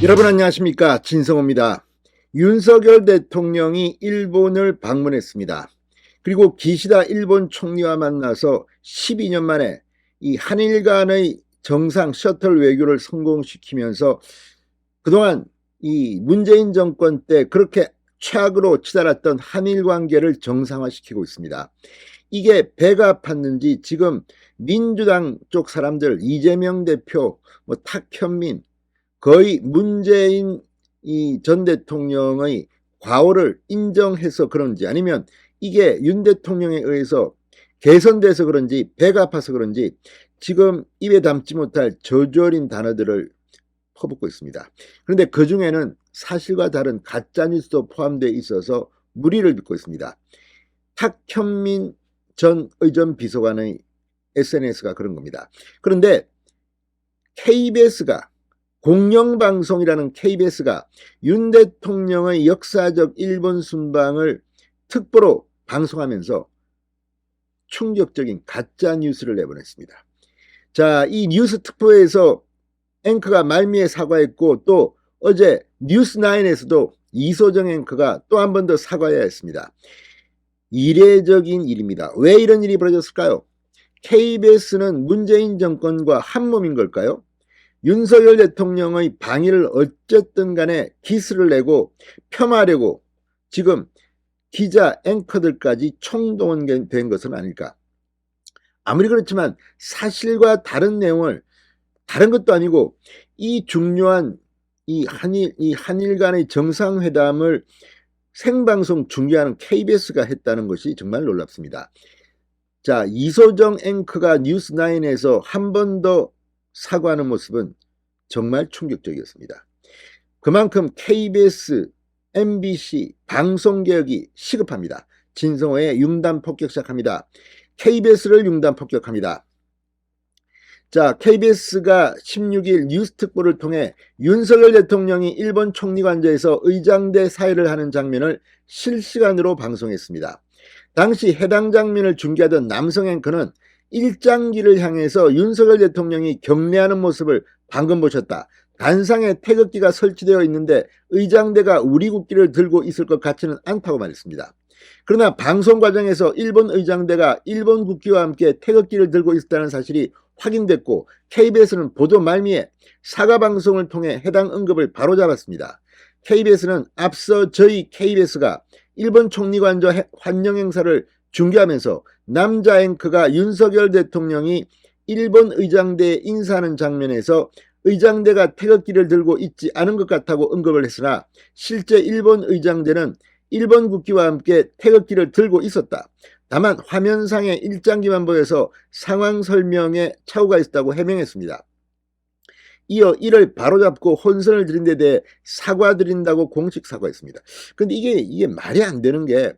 여러분 안녕하십니까, 진성호입니다. 윤석열 대통령이 일본을 방문했습니다. 그리고 기시다 일본 총리와 만나서 12년 만에 이 한일 간의 정상 셔틀 외교를 성공시키면서 그동안 이 문재인 정권 때 그렇게 최악으로 치달았던 한일 관계를 정상화시키고 있습니다. 이게 배가 팠는지 지금 민주당 쪽 사람들, 이재명 대표, 탁현민, 거의 문재인 전 대통령의 과오를 인정해서 그런지, 아니면 이게 윤 대통령에 의해서 개선돼서 그런지, 배가 아파서 그런지 지금 입에 담지 못할 저주어린 단어들을 퍼붓고 있습니다. 그런데 그 중에는 사실과 다른 가짜뉴스도 포함되어 있어서 무리를 빚고 있습니다. 탁현민 전 의전 비서관의 SNS가 그런 겁니다. 그런데 KBS가, 공영방송이라는 KBS가 윤 대통령의 역사적 일본 순방을 특보로 방송하면서 충격적인 가짜 뉴스를 내보냈습니다. 자, 이 뉴스 특보에서 앵커가 말미에 사과했고, 또 어제 뉴스9에서도 이소정 앵커가 또 한 번 더 사과해야 했습니다. 이례적인 일입니다. 왜 이런 일이 벌어졌을까요? KBS는 문재인 정권과 한몸인 걸까요? 윤석열 대통령의 방위를 어쨌든 간에 기스를 내고 폄하하려고 지금 기자 앵커들까지 총동원된 것은 아닐까. 아무리 그렇지만 사실과 다른 내용을, 다른 것도 아니고 이 중요한 이 한일 간의 정상회담을 생방송 중계하는 KBS가 했다는 것이 정말 놀랍습니다. 자, 이소정 앵커가 뉴스9에서 한 번 더 사과하는 모습은 정말 충격적이었습니다. 그만큼 KBS, MBC 방송개혁이 시급합니다. 진성호의 융단 폭격 시작합니다. KBS를 융단 폭격합니다. 자, KBS가 16일 뉴스 특보를 통해 윤석열 대통령이 일본 총리 관저에서 의장대 사회를 하는 장면을 실시간으로 방송했습니다. 당시 해당 장면을 중계하던 남성 앵커는 일장기를 향해서 윤석열 대통령이 경례하는 모습을 방금 보셨다. 단상에 태극기가 설치되어 있는데 의장대가 우리 국기를 들고 있을 것 같지는 않다고 말했습니다. 그러나 방송 과정에서 일본 의장대가 일본 국기와 함께 태극기를 들고 있었다는 사실이 확인됐고, KBS는 보도 말미에 사과 방송을 통해 해당 언급을 바로잡았습니다. KBS는 앞서 저희 KBS가 일본 총리 관저 환영 행사를 중계하면서 남자 앵커가 윤석열 대통령이 일본 의장대에 인사하는 장면에서 의장대가 태극기를 들고 있지 않은 것 같다고 언급을 했으나, 실제 일본 의장대는 일본 국기와 함께 태극기를 들고 있었다. 다만 화면상에 일장기만 보여서 상황 설명에 착오가 있었다고 해명했습니다. 이어 이를 바로잡고 혼선을 드린 데 대해 사과드린다고 공식 사과했습니다. 근데 이게 말이 안 되는 게,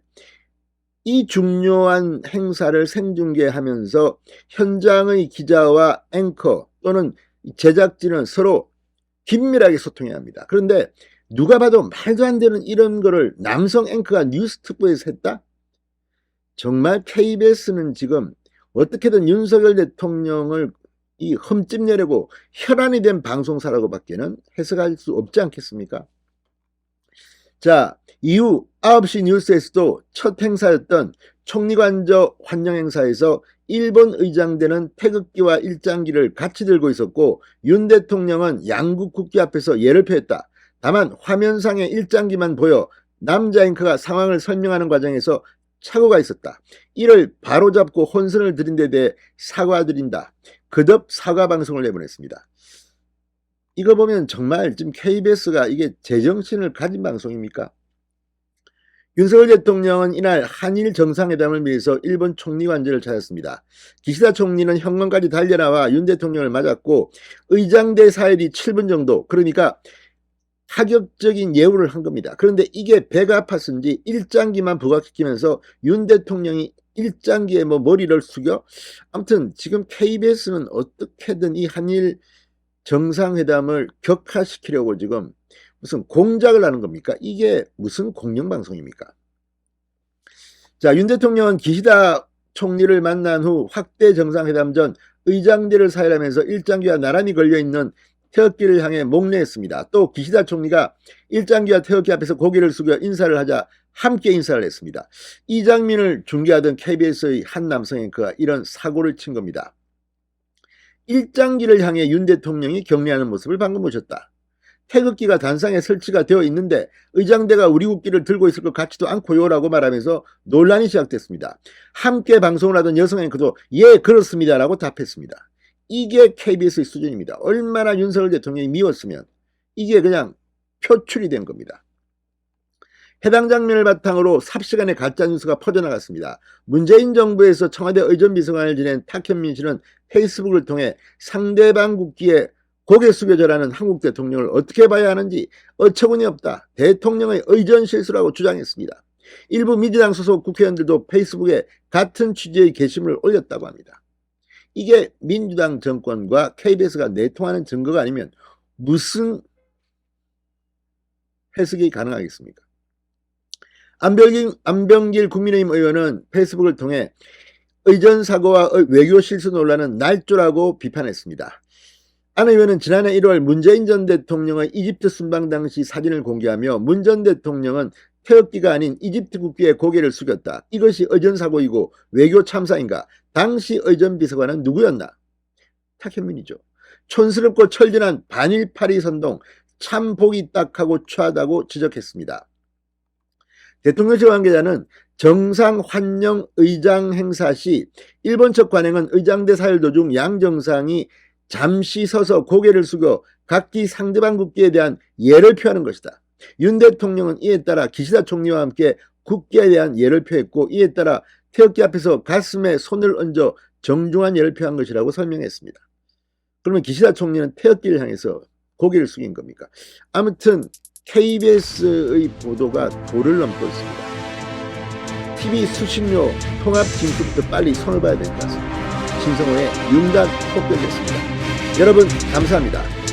이 중요한 행사를 생중계하면서 현장의 기자와 앵커 또는 제작진은 서로 긴밀하게 소통해야 합니다. 그런데 누가 봐도 말도 안 되는 이런 거를 남성 앵커가 뉴스 특보에서 했다? 정말 KBS는 지금 어떻게든 윤석열 대통령을 이 흠집내려고 혈안이 된 방송사라고 밖에는 해석할 수 없지 않겠습니까? 자, 이후 9시 뉴스에서도 첫 행사였던 총리관저 환영 행사에서 일본 의장대는 태극기와 일장기를 같이 들고 있었고, 윤 대통령은 양국 국기 앞에서 예를 표했다. 다만 화면상의 일장기만 보여 남자 앵커가 상황을 설명하는 과정에서 착오가 있었다. 이를 바로잡고 혼선을 드린 데 대해 사과드린다. 그듭 사과 방송을 내보냈습니다. 이거 보면 정말 지금 KBS가 이게 제정신을 가진 방송입니까? 윤석열 대통령은 이날 한일 정상회담을 위해서 일본 총리 관저를 찾았습니다. 기시다 총리는 현관까지 달려나와 윤 대통령을 맞았고, 의장대 사일이 7분 정도, 그러니까 파격적인 예우를 한 겁니다. 그런데 이게 배가 아팠은지 일장기만 부각시키면서 윤 대통령이 일장기에 머리를 숙여, 아무튼 지금 KBS는 어떻게든 이 한일 정상회담을 격화시키려고 지금 무슨 공작을 하는 겁니까? 이게 무슨 공영방송입니까? 자, 윤 대통령은 기시다 총리를 만난 후 확대 정상회담 전 의장대를 사일하면서 일장기와 나란히 걸려있는 태극기를 향해 목례했습니다. 또 기시다 총리가 일장기와 태극기 앞에서 고개를 숙여 인사를 하자 함께 인사를 했습니다. 이 장면을 중계하던 KBS의 한 남성 앵커가 이런 사고를 친 겁니다. 일장기를 향해 윤 대통령이 격려하는 모습을 방금 보셨다. 태극기가 단상에 설치가 되어 있는데 의장대가 우리 국기를 들고 있을 것 같지도 않고요 라고 말하면서 논란이 시작됐습니다. 함께 방송을 하던 여성 앵커도 예 그렇습니다 라고 답했습니다. 이게 KBS의 수준입니다. 얼마나 윤석열 대통령이 미웠으면 이게 그냥 표출이 된 겁니다. 해당 장면을 바탕으로 삽시간에 가짜뉴스가 퍼져나갔습니다. 문재인 정부에서 청와대 의전비서관을 지낸 탁현민 씨는 페이스북을 통해 상대방 국기에 고개 숙여져라는 한국 대통령을 어떻게 봐야 하는지 어처구니 없다. 대통령의 의전 실수라고 주장했습니다. 일부 민주당 소속 국회의원들도 페이스북에 같은 취지의 게시물을 올렸다고 합니다. 이게 민주당 정권과 KBS가 내통하는 증거가 아니면 무슨 해석이 가능하겠습니까? 안병길 국민의힘 의원은 페이스북을 통해 의전사고와 외교 실수 논란은 날조라고 비판했습니다. 안 의원은 지난해 1월 문재인 전 대통령의 이집트 순방 당시 사진을 공개하며 문 전 대통령은 태극기가 아닌 이집트 국기에 고개를 숙였다. 이것이 의전사고이고 외교 참사인가? 당시 의전비서관은 누구였나? 탁현민이죠. 촌스럽고 철진한 반일파리 선동 참 보기 딱하고 추하다고 지적했습니다. 대통령실 관계자는 정상 환영 의장 행사 시 일본 측 관행은 의장대 사열 도중 양 정상이 잠시 서서 고개를 숙여 각기 상대방 국기에 대한 예를 표하는 것이다. 윤 대통령은 이에 따라 기시다 총리와 함께 국기에 대한 예를 표했고 이에 따라 태극기 앞에서 가슴에 손을 얹어 정중한 예를 표한 것이라고 설명했습니다. 그러면 기시다 총리는 태극기를 향해서 고개를 숙인 겁니까? 아무튼 KBS의 보도가 도를 넘고 있습니다. TV 수신료 통합 진급도 빨리 손을 봐야 될 것 같습니다. 신성호의 윤단 폭변됐습니다. 여러분 감사합니다.